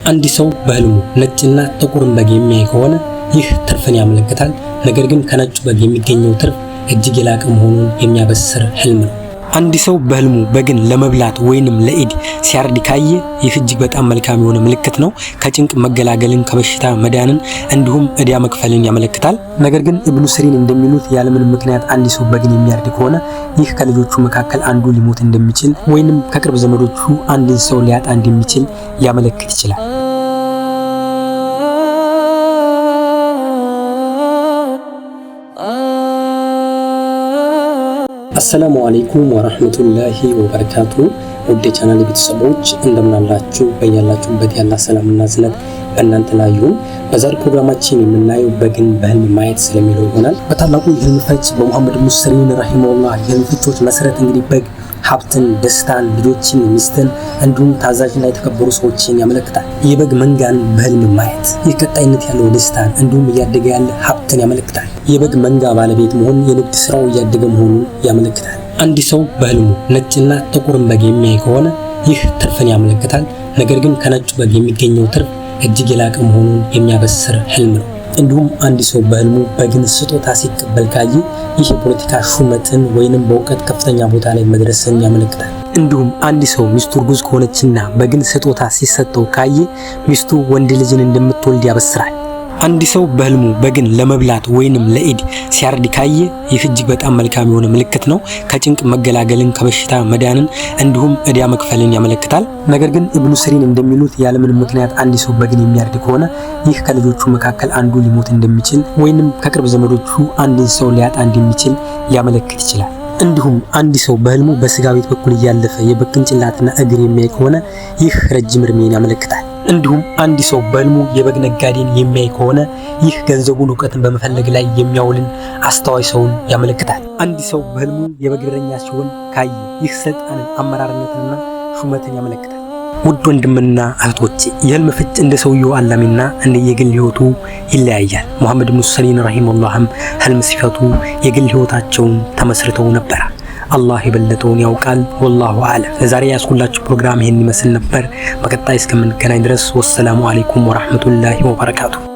አንድ ሰው በህልሙ ነጭና ጥቁርን በግ የሚያይ ከሆነ ይህ ትርፍን ያመለክታል። ነገር ግን ከነጩ በግ የሚገኘው ትርፍ እጅግ የላቀ መሆኑን የሚያበስር ህልም ነው። አንድ ሰው በህልሙ በግን ለመብላት ወይንም ለኢድ ሲያርድ ካየ ይህ እጅግ በጣም መልካም የሆነ ምልክት ነው። ከጭንቅ መገላገልን፣ ከበሽታ መዳንን እንዲሁም ዕዳ መክፈልን ያመለክታል። ነገር ግን ኢብኑ ሲሪን እንደሚሉት ያለምንም ምክንያት አንድ ሰው በግን የሚያርድ ከሆነ ይህ ከልጆቹ መካከል አንዱ ሊሞት እንደሚችል ወይንም ከቅርብ ዘመዶቹ አንድን ሰው ሊያጣ እንደሚችል ሊያመለክት ይችላል። አሰላሙ አለይኩም ወራህመቱላሂ ወበረካቱ። ውድ ቻናል ቤተሰቦች እንደምን አላችሁ? በያላችሁበት ያለ ሰላምና ዝነት በእናንተ ላይ ይሁን። በዛሬ ፕሮግራማችን የምናየው በግን በህልም ማየት ስለሚለው ይሆናል። በታላቁ የህልም ፈች በሙሐመድ ኢብኑ ሲሪን ረሂመሁላህ የህልም ፍቾች መሰረት እንግዲህ በግ ሀብትን፣ ደስታን፣ ልጆችን፣ ሚስትን እንዲሁም ታዛዥና የተከበሩ ሰዎችን ያመለክታል። የበግ መንጋን በህልም ማየት ይህ ቀጣይነት ያለው ደስታን እንዲሁም እያደገ ያለ ሀብትን ያመለክታል። የበግ መንጋ ባለቤት መሆን የንግድ ስራው እያደገ መሆኑን ያመለክታል። አንድ ሰው በህልሙ ነጭና ጥቁርን በግ የሚያይ ከሆነ ይህ ትርፍን ያመለክታል። ነገር ግን ከነጩ በግ የሚገኘው ትርፍ እጅግ የላቀ መሆኑን የሚያበስር ህልም ነው። እንዲሁም አንድ ሰው በህልሙ በግን ስጦታ ሲቀበል ካየ ይህ የፖለቲካ ሹመትን ወይንም በእውቀት ከፍተኛ ቦታ ላይ መድረስን ያመለክታል። እንዲሁም አንድ ሰው ሚስቱ እርጉዝ ከሆነችና በግን ስጦታ ሲሰጠው ካየ ሚስቱ ወንድ ልጅን እንደምትወልድ ያበስራል። አንድ ሰው በህልሙ በግን ለመብላት ወይንም ለኢድ ሲያርድ ካየ ይህ እጅግ በጣም መልካም የሆነ ምልክት ነው። ከጭንቅ መገላገልን፣ ከበሽታ መዳንን እንዲሁም ዕዳ መክፈልን ያመለክታል። ነገር ግን ኢብኑ ሲሪን እንደሚሉት ያለምንም ምክንያት አንድ ሰው በግን የሚያርድ ከሆነ ይህ ከልጆቹ መካከል አንዱ ሊሞት እንደሚችል ወይንም ከቅርብ ዘመዶቹ አንድን ሰው ሊያጣ እንደሚችል ሊያመለክት ይችላል። እንዲሁም አንድ ሰው በህልሙ በስጋ ቤት በኩል እያለፈ የበግ ቅንጭላትና እግር የሚያይ ከሆነ ይህ ረጅም እድሜን ያመለክታል። እንዲሁም አንድ ሰው በህልሙ የበግ ነጋዴን የሚያይ ከሆነ ይህ ገንዘቡን እውቀትን በመፈለግ ላይ የሚያውልን አስተዋይ ሰውን ያመለክታል። አንድ ሰው በህልሙ የበግ እረኛ ሲሆን ካየ ይህ ስልጣንን፣ አመራርነትንና ሹመትን ያመለክታል። ውድ ወንድምና እህቶቼ የህልም ፍች እንደ ሰውየው አላሚና እንደ የግል ህይወቱ ይለያያል። ሙሐመድ ኢብኑ ሲሪን ረሂመሁላህም ህልም ሲፈቱ የግል ህይወታቸውን ተመስርተው ነበር። አላህ የበለጠውን ያውቃል። ወላሁ አለም። ለዛሬ ያስኩላችሁ ፕሮግራም ይሄን ይመስል ነበር። በቀጣይ እስከምንገናኝ ድረስ ወሰላሙ አለይኩም ወራህመቱላሂ ወበረካቱ።